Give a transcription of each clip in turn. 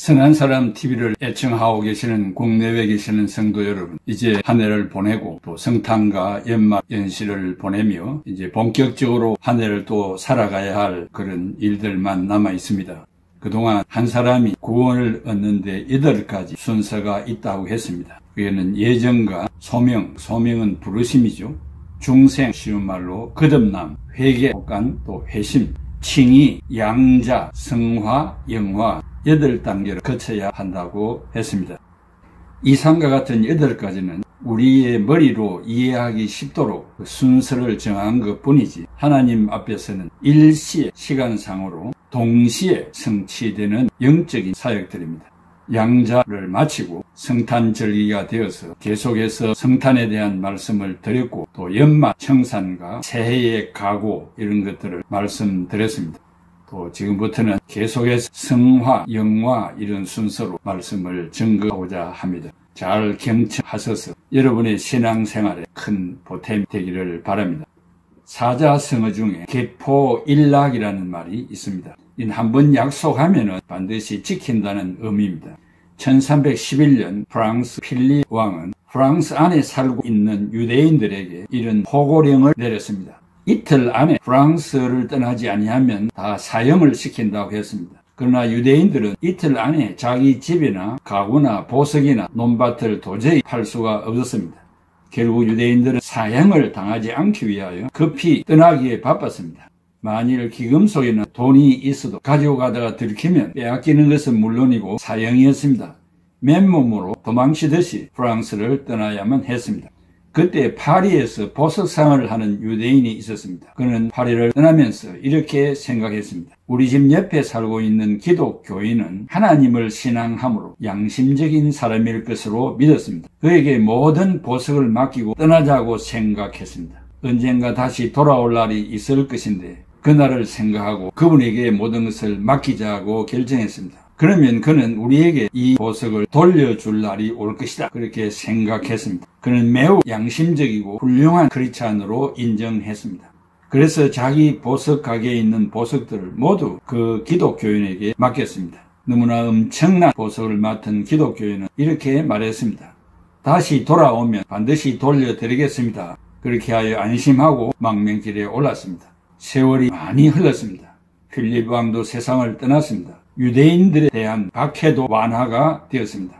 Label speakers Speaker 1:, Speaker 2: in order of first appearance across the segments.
Speaker 1: 선한 사람 TV를 애청하고 계시는 국내외 계시는 성도 여러분, 이제 한 해를 보내고 또 성탄과 연말 연시를 보내며 이제 본격적으로 한 해를 또 살아가야 할 그런 일들만 남아 있습니다. 그동안 한 사람이 구원을 얻는데 8가지 순서가 있다고 했습니다. 그에는 예정과 소명, 소명은 부르심이죠. 중생, 쉬운 말로 거듭남, 회개, 복간, 또 회심, 칭의, 양자, 성화, 영화 8단계를 거쳐야 한다고 했습니다. 이상과 같은 8가지는 우리의 머리로 이해하기 쉽도록 그 순서를 정한 것 뿐이지 하나님 앞에서는 일시의 시간상으로 동시에 성취되는 영적인 사역들입니다. 양자를 마치고 성탄절기가 되어서 계속해서 성탄에 대한 말씀을 드렸고 또 연말 청산과 새해의 각오 이런 것들을 말씀드렸습니다. 또 지금부터는 계속해서 성화, 영화 이런 순서로 말씀을 증거하고자 합니다. 잘 경청하셔서 여러분의 신앙생활에 큰 보탬이 되기를 바랍니다. 사자성어 중에 계포일락이라는 말이 있습니다. 이는 한번 약속하면 반드시 지킨다는 의미입니다. 1311년 프랑스 필립 왕은 프랑스 안에 살고 있는 유대인들에게 이런 포고령을 내렸습니다. 이틀 안에 프랑스를 떠나지 아니하면 다 사형을 시킨다고 했습니다. 그러나 유대인들은 이틀 안에 자기 집이나 가구나 보석이나 논밭을 도저히 팔 수가 없었습니다. 결국 유대인들은 사형을 당하지 않기 위하여 급히 떠나기에 바빴습니다. 만일 기금 속에는 돈이 있어도 가지고 가다가 들키면 빼앗기는 것은 물론이고 사형이었습니다. 맨몸으로 도망치듯이 프랑스를 떠나야만 했습니다. 그때 파리에서 보석상을 하는 유대인이 있었습니다. 그는 파리를 떠나면서 이렇게 생각했습니다. 우리 집 옆에 살고 있는 기독교인은 하나님을 신앙함으로 양심적인 사람일 것으로 믿었습니다. 그에게 모든 보석을 맡기고 떠나자고 생각했습니다. 언젠가 다시 돌아올 날이 있을 것인데 그날을 생각하고 그분에게 모든 것을 맡기자고 결정했습니다. 그러면 그는 우리에게 이 보석을 돌려줄 날이 올 것이다. 그렇게 생각했습니다. 그는 매우 양심적이고 훌륭한 크리스찬으로 인정했습니다. 그래서 자기 보석 가게에 있는 보석들을 모두 그 기독교인에게 맡겼습니다. 너무나 엄청난 보석을 맡은 기독교인은 이렇게 말했습니다. 다시 돌아오면 반드시 돌려드리겠습니다. 그렇게 하여 안심하고 망명길에 올랐습니다. 세월이 많이 흘렀습니다. 필립 왕도 세상을 떠났습니다. 유대인들에 대한 박해도 완화가 되었습니다.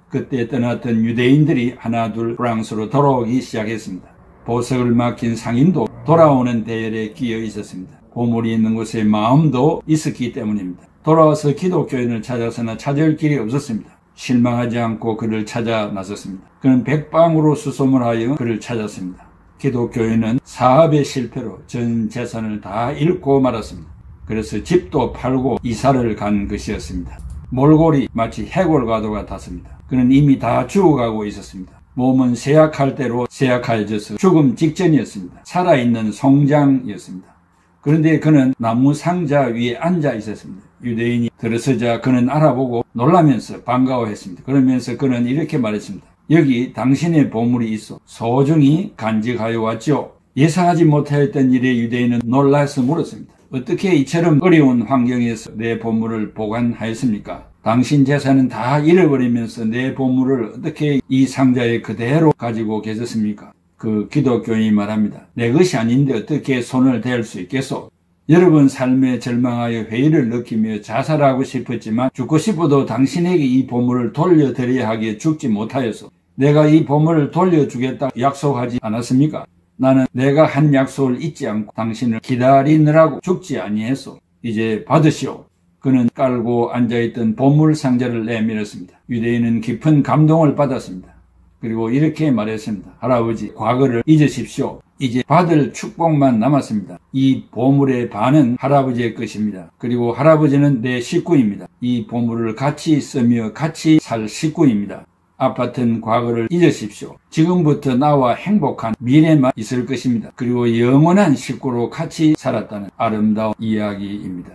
Speaker 1: 그때 떠났던 유대인들이 하나둘 프랑스로 돌아오기 시작했습니다. 보석을 맡긴 상인도 돌아오는 대열에 끼어 있었습니다. 보물이 있는 곳에 마음도 있었기 때문입니다. 돌아와서 기독교인을 찾아서나 찾을 길이 없었습니다. 실망하지 않고 그를 찾아 나섰습니다. 그는 백방으로 수소문하여 그를 찾았습니다. 기독교인은 사업의 실패로 전 재산을 다 잃고 말았습니다. 그래서 집도 팔고 이사를 간 것이었습니다. 몰골이 마치 해골과도 같았습니다. 그는 이미 다 죽어가고 있었습니다. 몸은 쇠약할 대로 쇠약해져서 죽음 직전이었습니다. 살아있는 송장이었습니다. 그런데 그는 나무 상자 위에 앉아 있었습니다. 유대인이 들어서자 그는 알아보고 놀라면서 반가워했습니다. 그러면서 그는 이렇게 말했습니다. 여기 당신의 보물이 있어 소중히 간직하여 왔죠. 예상하지 못했던 일에 유대인은 놀라서 물었습니다. 어떻게 이처럼 어려운 환경에서 내 보물을 보관하였습니까? 당신 재산은 다 잃어버리면서 내 보물을 어떻게 이 상자에 그대로 가지고 계셨습니까? 그 기독교인이 말합니다. 내 것이 아닌데 어떻게 손을 댈 수 있겠소? 여러분 삶에 절망하여 회의를 느끼며 자살하고 싶었지만 죽고 싶어도 당신에게 이 보물을 돌려드려야 하기에 죽지 못하여서 내가 이 보물을 돌려주겠다 약속하지 않았습니까? 나는 내가 한 약속을 잊지 않고 당신을 기다리느라고 죽지 아니했소. 이제 받으시오. 그는 깔고 앉아있던 보물 상자를 내밀었습니다. 유대인은 깊은 감동을 받았습니다. 그리고 이렇게 말했습니다. 할아버지, 과거를 잊으십시오. 이제 받을 축복만 남았습니다. 이 보물의 반은 할아버지의 것입니다. 그리고 할아버지는 내 식구입니다. 이 보물을 같이 쓰며 같이 살 식구입니다. 아팠던 과거를 잊으십시오. 지금부터 나와 행복한 미래만 있을 것입니다. 그리고 영원한 식구로 같이 살았다는 아름다운 이야기입니다.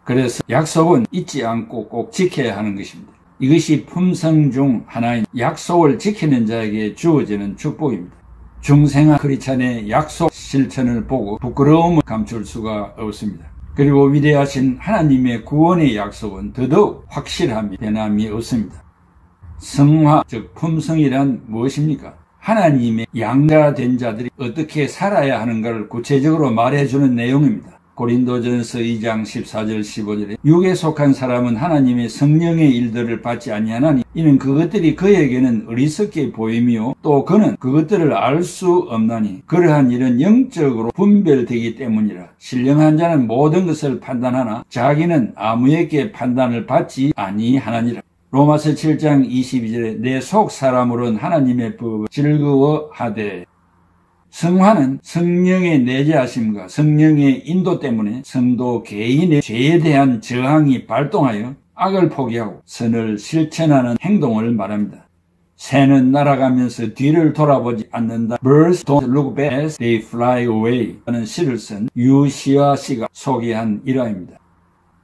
Speaker 1: 그래서 약속은 잊지 않고 꼭 지켜야 하는 것입니다. 이것이 품성 중 하나인 약속을 지키는 자에게 주어지는 축복입니다. 중생한 크리스찬의 약속 실천을 보고 부끄러움을 감출 수가 없습니다. 그리고 위대하신 하나님의 구원의 약속은 더더욱 확실함이 변함이 없습니다. 성화, 즉 품성이란 무엇입니까? 하나님의 양자 된 자들이 어떻게 살아야 하는가를 구체적으로 말해주는 내용입니다. 고린도전서 2장 14절 15절에 육에 속한 사람은 하나님의 성령의 일들을 받지 아니하나니 이는 그것들이 그에게는 어리석게 보이며 또 그는 그것들을 알 수 없나니 그러한 일은 영적으로 분별되기 때문이라. 신령한 자는 모든 것을 판단하나 자기는 아무에게 판단을 받지 아니하나니라. 로마서 7장 22절에 내 속 사람으로는 하나님의 법을 즐거워하되. 성화는 성령의 내재하심과 성령의 인도 때문에 성도 개인의 죄에 대한 저항이 발동하여 악을 포기하고 선을 실천하는 행동을 말합니다. 새는 날아가면서 뒤를 돌아보지 않는다. Birds don't look back as they fly away 라는 시를 쓴 유시화 씨가 소개한 일화입니다.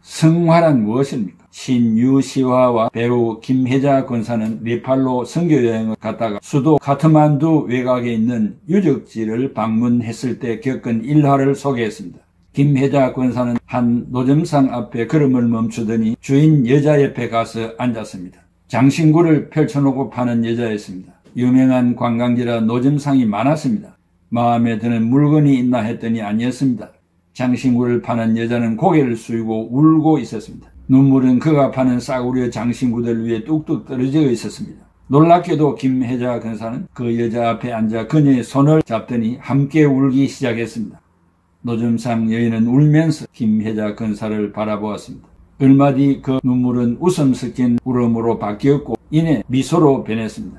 Speaker 1: 성화란 무엇입니까? 신유시화와 배우 김혜자 권사는 네팔로 선교여행을 갔다가 수도 카트만두 외곽에 있는 유적지를 방문했을 때 겪은 일화를 소개했습니다. 김혜자 권사는 한 노점상 앞에 걸음을 멈추더니 주인 여자 옆에 가서 앉았습니다. 장신구를 펼쳐놓고 파는 여자였습니다. 유명한 관광지라 노점상이 많았습니다. 마음에 드는 물건이 있나 했더니 아니었습니다. 장신구를 파는 여자는 고개를 숙이고 울고 있었습니다. 눈물은 그가 파는 싸구려 장신구들 위에 뚝뚝 떨어져 있었습니다. 놀랍게도 김혜자 권사는 그 여자 앞에 앉아 그녀의 손을 잡더니 함께 울기 시작했습니다. 노점상 여인은 울면서 김혜자 권사를 바라보았습니다. 얼마 뒤 그 눈물은 웃음 섞인 울음으로 바뀌었고 이내 미소로 변했습니다.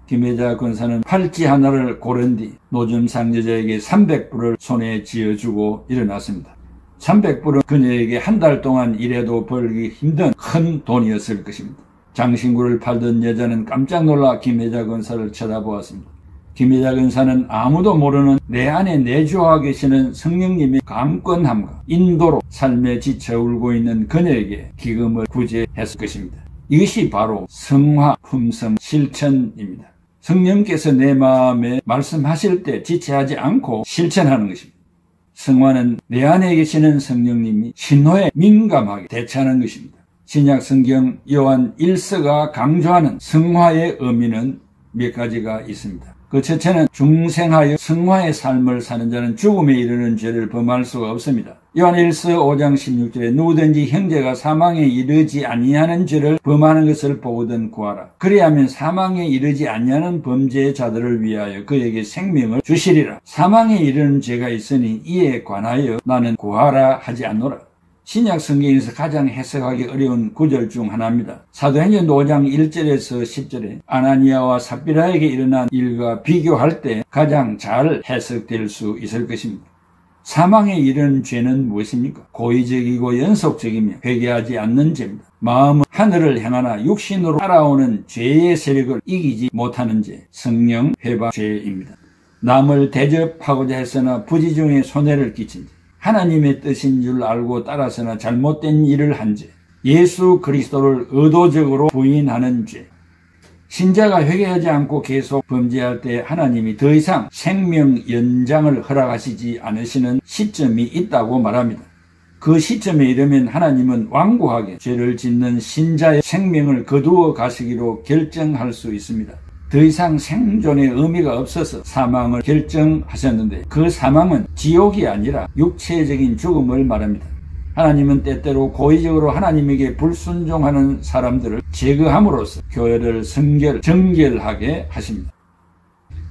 Speaker 1: 김혜자 권사는 팔찌 하나를 고른 뒤 노점상 여자에게 300불을 손에 쥐어주고 일어났습니다. 300불은 그녀에게 한 달 동안 일해도 벌기 힘든 큰 돈이었을 것입니다. 장신구를 팔던 여자는 깜짝 놀라 김혜자 권사를 쳐다보았습니다. 김혜자 권사는 아무도 모르는 내 안에 내주하고 계시는 성령님의 강권함과 인도로 삶에 지쳐 울고 있는 그녀에게 기금을 구제했을 것입니다. 이것이 바로 성화, 품성, 실천입니다. 성령께서 내 마음에 말씀하실 때 지체하지 않고 실천하는 것입니다. 성화는 내 안에 계시는 성령님이 신호에 민감하게 대처하는 것입니다. 신약 성경 요한 1서가 강조하는 성화의 의미는 몇 가지가 있습니다. 그 첫째는 중생하여 성화의 삶을 사는 자는 죽음에 이르는 죄를 범할 수가 없습니다. 요한 1서 5장 16절에 누구든지 형제가 사망에 이르지 아니하는 죄를 범하는 것을 보거든 구하라. 그리하면 사망에 이르지 아니하는 범죄자들을 위하여 그에게 생명을 주시리라. 사망에 이르는 죄가 있으니 이에 관하여 나는 구하라 하지 않노라. 신약 성경에서 가장 해석하기 어려운 구절 중 하나입니다. 사도행전 5장 1절에서 10절에 아나니아와 삽비라에게 일어난 일과 비교할 때 가장 잘 해석될 수 있을 것입니다. 사망에 이르는 죄는 무엇입니까? 고의적이고 연속적이며 회개하지 않는 죄입니다. 마음은 하늘을 향하나 육신으로 따라오는 죄의 세력을 이기지 못하는 죄, 성령 회방 죄입니다. 남을 대접하고자 했으나 부지중에 손해를 끼친 죄, 하나님의 뜻인 줄 알고 따라서나 잘못된 일을 한 죄, 예수 그리스도를 의도적으로 부인하는 죄. 신자가 회개하지 않고 계속 범죄할 때 하나님이 더 이상 생명 연장을 허락하시지 않으시는 시점이 있다고 말합니다. 그 시점에 이르면 하나님은 완고하게 죄를 짓는 신자의 생명을 거두어 가시기로 결정할 수 있습니다. 더 이상 생존의 의미가 없어서 사망을 결정하셨는데 그 사망은 지옥이 아니라 육체적인 죽음을 말합니다. 하나님은 때때로 고의적으로 하나님에게 불순종하는 사람들을 제거함으로써 교회를 정결하게 하십니다.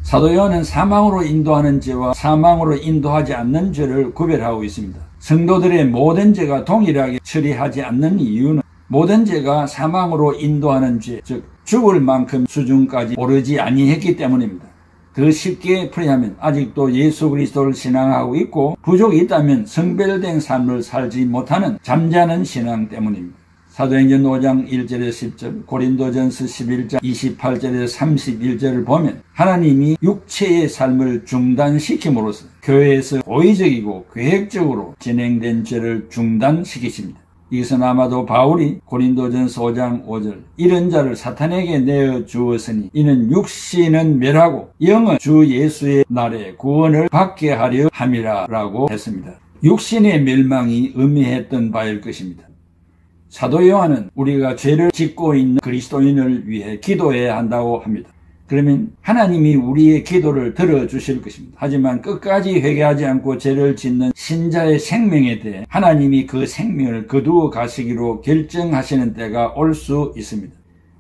Speaker 1: 사도 요한은 사망으로 인도하는 죄와 사망으로 인도하지 않는 죄를 구별하고 있습니다. 성도들의 모든 죄가 동일하게 처리하지 않는 이유는 모든 죄가 사망으로 인도하는 죄, 즉 죽을 만큼 수준까지 오르지 아니했기 때문입니다. 더 쉽게 풀이하면 아직도 예수 그리스도를 신앙하고 있고 부족이 있다면 성별된 삶을 살지 못하는 잠자는 신앙 때문입니다. 사도행전 5장 1절에서 10절, 고린도전서 11장 28절에서 31절을 보면 하나님이 육체의 삶을 중단시킴으로써 교회에서 고의적이고 계획적으로 진행된 죄를 중단시키십니다. 이것은 아마도 바울이 고린도전서 5장 5절 이런 자를 사탄에게 내어 주었으니 이는 육신은 멸하고 영은 주 예수의 날에 구원을 받게 하려 함이라 라고 했습니다. 육신의 멸망이 의미했던 바일 것입니다. 사도 요한은 우리가 죄를 짓고 있는 그리스도인을 위해 기도해야 한다고 합니다. 그러면 하나님이 우리의 기도를 들어주실 것입니다. 하지만 끝까지 회개하지 않고 죄를 짓는 신자의 생명에 대해 하나님이 그 생명을 거두어 가시기로 결정하시는 때가 올 수 있습니다.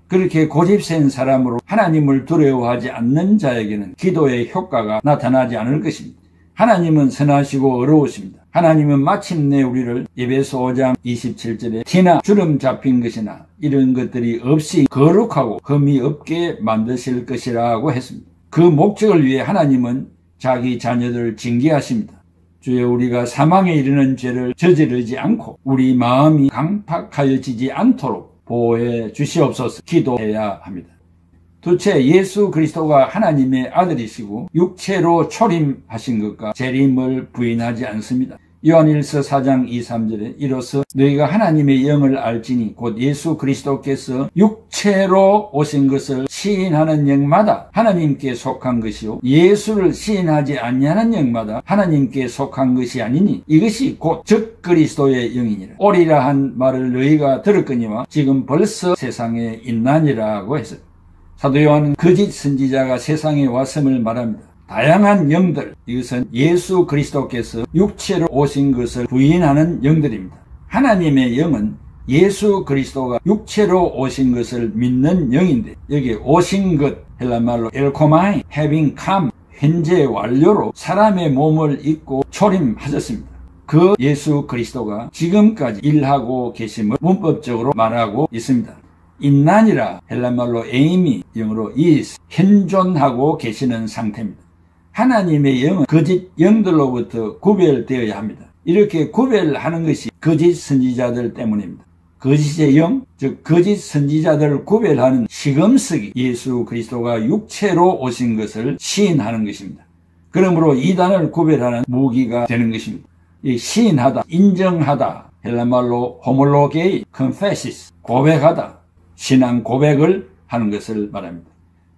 Speaker 1: 그렇게 고집센 사람으로 하나님을 두려워하지 않는 자에게는 기도의 효과가 나타나지 않을 것입니다. 하나님은 선하시고 의로우십니다. 하나님은 마침내 우리를 에베소 5장 27절에 티나 주름 잡힌 것이나 이런 것들이 없이 거룩하고 흠이 없게 만드실 것이라고 했습니다. 그 목적을 위해 하나님은 자기 자녀들을 징계하십니다. 주여, 우리가 사망에 이르는 죄를 저지르지 않고 우리 마음이 강팍하여지지 않도록 보호해 주시옵소서 기도해야 합니다. 둘째, 예수 그리스도가 하나님의 아들이시고 육체로 초림하신 것과 재림을 부인하지 않습니다. 요한일서 4장 2, 3절에 이로써 너희가 하나님의 영을 알지니 곧 예수 그리스도께서 육체로 오신 것을 시인하는 영마다 하나님께 속한 것이요 예수를 시인하지 아니하는 영마다 하나님께 속한 것이 아니니 이것이 곧 즉 그리스도의 영이니라. 오리라 한 말을 너희가 들었거니와 지금 벌써 세상에 있나니라고 했어요. 사도 요한은 거짓 선지자가 세상에 왔음을 말합니다. 다양한 영들, 이것은 예수 그리스도께서 육체로 오신 것을 부인하는 영들입니다. 하나님의 영은 예수 그리스도가 육체로 오신 것을 믿는 영인데 여기 오신 것, 헬라말로 엘코마이, having come, 현재 완료로 사람의 몸을 입고 초림하셨습니다. 그 예수 그리스도가 지금까지 일하고 계심을 문법적으로 말하고 있습니다. 있나니라, 헬라말로 에이미, 영어로 is, 현존하고 계시는 상태입니다. 하나님의 영은 거짓 영들로부터 구별되어야 합니다. 이렇게 구별하는 것이 거짓 선지자들 때문입니다. 거짓의 영, 즉 거짓 선지자들을 구별하는 시금석이 예수 그리스도가 육체로 오신 것을 시인하는 것입니다. 그러므로 이단을 구별하는 무기가 되는 것입니다. 이 시인하다, 인정하다, 헬라말로 호몰로게이, confessis, 고백하다, 신앙 고백을 하는 것을 말합니다.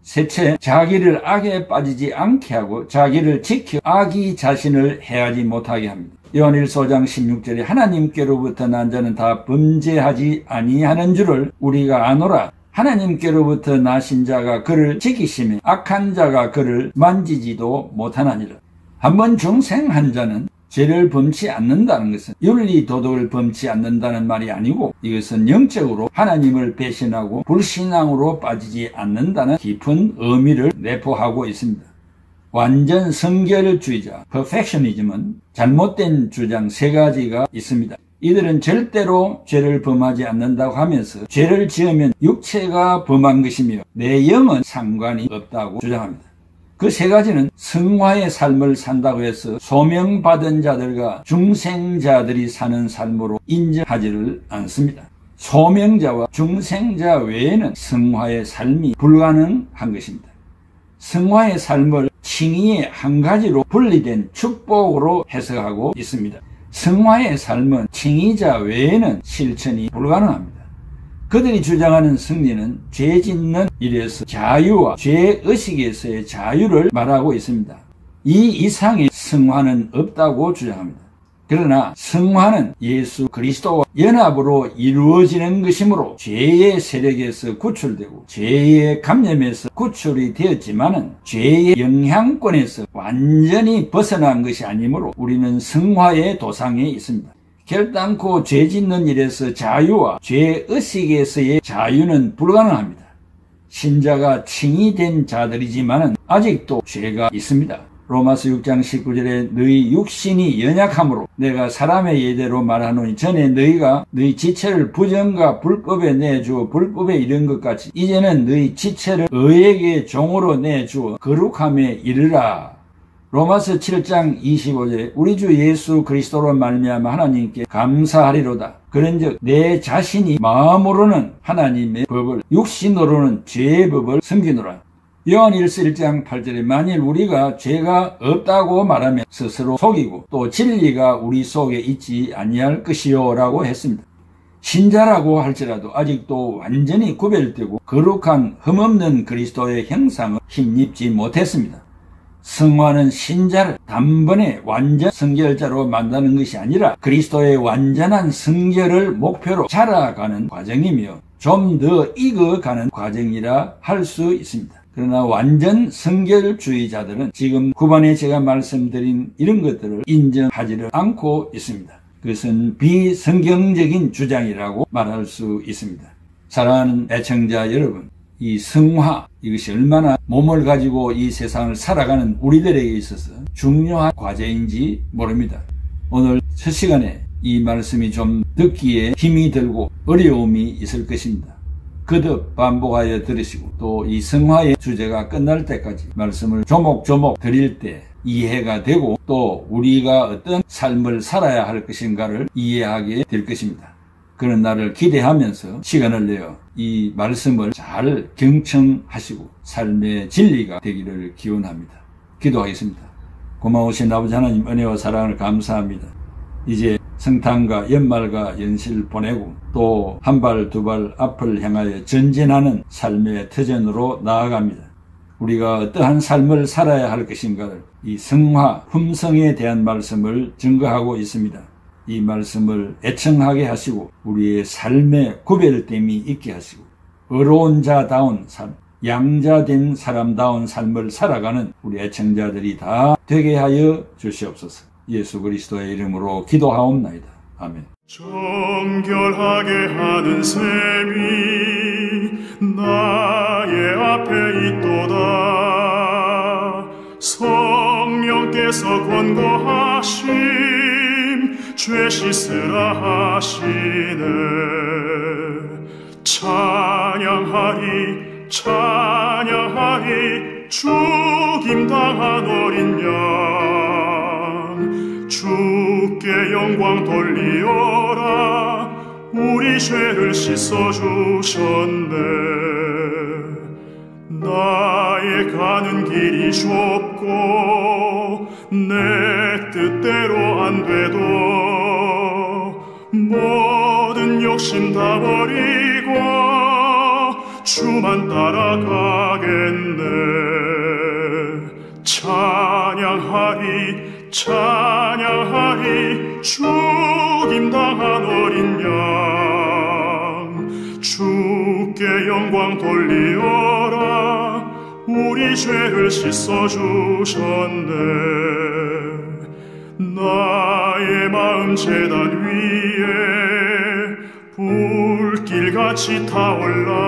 Speaker 1: 셋째, 자기를 악에 빠지지 않게 하고 자기를 지켜 악이 자신을 해하지 못하게 합니다. 요한일서 5장 16절에 하나님께로부터 난 자는 다 범죄하지 아니하는 줄을 우리가 아노라. 하나님께로부터 나신 자가 그를 지키시며 악한 자가 그를 만지지도 못하나니라. 한번 중생한 자는 죄를 범치 않는다는 것은 윤리 도덕을 범치 않는다는 말이 아니고 이것은 영적으로 하나님을 배신하고 불신앙으로 빠지지 않는다는 깊은 의미를 내포하고 있습니다. 완전 성결주의자, perfectionism은 잘못된 주장 3가지가 있습니다. 이들은 절대로 죄를 범하지 않는다고 하면서 죄를 지으면 육체가 범한 것이며 내 영은 상관이 없다고 주장합니다. 그 3가지는 성화의 삶을 산다고 해서 소명받은 자들과 중생자들이 사는 삶으로 인정하지를 않습니다. 소명자와 중생자 외에는 성화의 삶이 불가능한 것입니다. 성화의 삶을 칭의의 한 가지로 분리된 축복으로 해석하고 있습니다. 성화의 삶은 칭의자 외에는 실천이 불가능합니다. 그들이 주장하는 승리는 죄 짓는 일에서 자유와 죄의식에서의 자유를 말하고 있습니다. 이 이상의 성화는 없다고 주장합니다. 그러나 성화는 예수 그리스도와 연합으로 이루어지는 것이므로 죄의 세력에서 구출되고 죄의 감염에서 구출이 되었지만은 죄의 영향권에서 완전히 벗어난 것이 아니므로 우리는 성화의 도상에 있습니다. 결단코 죄 짓는 일에서 자유와 죄의식에서의 자유는 불가능합니다. 신자가 칭의된 자들이지만 아직도 죄가 있습니다. 로마서 6장 19절에 너희 육신이 연약함으로 내가 사람의 예대로 말하노니 전에 너희가 너희 지체를 부정과 불법에 내주어 불법에 이른 것 같이 이제는 너희 지체를 의에게 종으로 내주어 거룩함에 이르라. 로마서 7장 25절에 우리 주 예수 그리스도로 말미암아 하나님께 감사하리로다. 그런즉 내 자신이 마음으로는 하나님의 법을 육신으로는 죄의 법을 섬기노라. 요한일서 1장 8절에 만일 우리가 죄가 없다고 말하면 스스로 속이고 또 진리가 우리 속에 있지 아니할 것이요 라고 했습니다. 신자라고 할지라도 아직도 완전히 구별되고 거룩한 흠없는 그리스도의 형상을 힘입지 못했습니다. 성화는 신자를 단번에 완전 성결자로 만드는 것이 아니라 그리스도의 완전한 성결을 목표로 자라가는 과정이며 좀 더 익어가는 과정이라 할 수 있습니다. 그러나 완전 성결주의자들은 지금 후반에 제가 말씀드린 이런 것들을 인정하지를 않고 있습니다. 그것은 비성경적인 주장이라고 말할 수 있습니다. 사랑하는 애청자 여러분, 이 성화, 이것이 얼마나 몸을 가지고 이 세상을 살아가는 우리들에게 있어서 중요한 과제인지 모릅니다. 오늘 첫 시간에 이 말씀이 좀 듣기에 힘이 들고 어려움이 있을 것입니다. 거듭 반복하여 들으시고 또 이 성화의 주제가 끝날 때까지 말씀을 조목조목 드릴 때 이해가 되고 또 우리가 어떤 삶을 살아야 할 것인가를 이해하게 될 것입니다. 그런 날을 기대하면서 시간을 내어 이 말씀을 잘 경청하시고 삶의 진리가 되기를 기원합니다. 기도하겠습니다. 고마우신 아버지 하나님, 은혜와 사랑을 감사합니다. 이제 성탄과 연말과 연시를 보내고 또 한 발 두 발 앞을 향하여 전진하는 삶의 터전으로 나아갑니다. 우리가 어떠한 삶을 살아야 할 것인가를 이 성화, 품성에 대한 말씀을 증거하고 있습니다. 이 말씀을 애청하게 하시고 우리의 삶의 구별됨이 있게 하시고 의로운 자다운 삶, 양자된 사람다운 삶을 살아가는 우리 애청자들이 다 되게 하여 주시옵소서. 예수 그리스도의 이름으로 기도하옵나이다. 아멘.
Speaker 2: 정결하게 하는 셈이 나의 앞에 있도다. 성령께서 권고하심 죄 씻으라 하시네. 찬양하리 찬양하리 죽임당한 어린 양 주께 영광 돌리어라. 우리 죄를 씻어주셨네. 나의 가는 길이 좁고 내 뜻대로 안 돼도 모든 욕심 다 버리고 주만 따라가겠네. 찬양하리 찬양하리 죽임당한 어린 양 주께 영광 돌리어라. 우리 죄를 씻어주셨네. 나의 마음 제단 위에 불길같이 타올라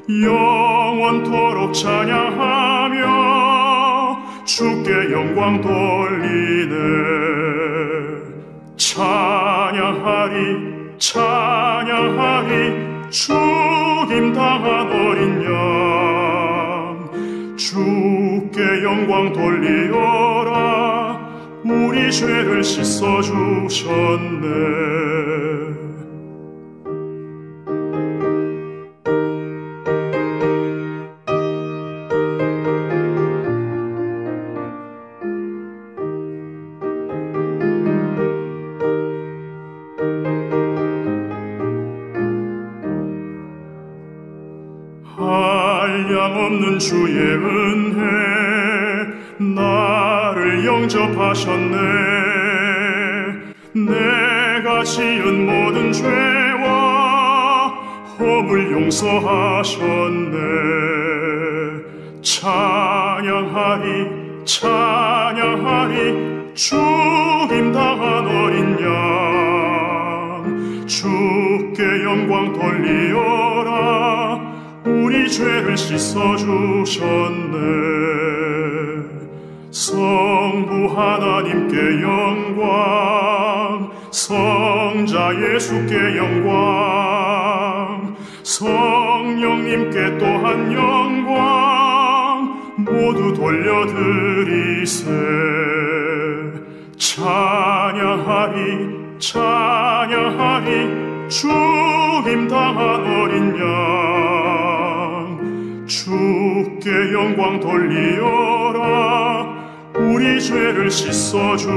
Speaker 2: 영원토록 찬양하며 주께 영광 돌리네. 찬양하리 찬양하리 죽임당한 어린 양 주께 영광 돌리어라. 우리 죄를 씻어주셨네. 한량없는 주의 은혜 나를 영접하셨네. 내가 지은 모든 죄와 허물 용서하셨네. 찬양하리 찬양하리 죽임당한 어린 양 주께 영광 돌리어라. 우리 죄를 씻어주셨네. 성부 하나님께 영광, 성자 예수께 영광, 성령님께 또한 영광 모두 돌려드리세. 찬양하리 찬양하리 죽임당한 어린 양 주께 영광 돌리어라. 우리 죄를 씻어주셨네.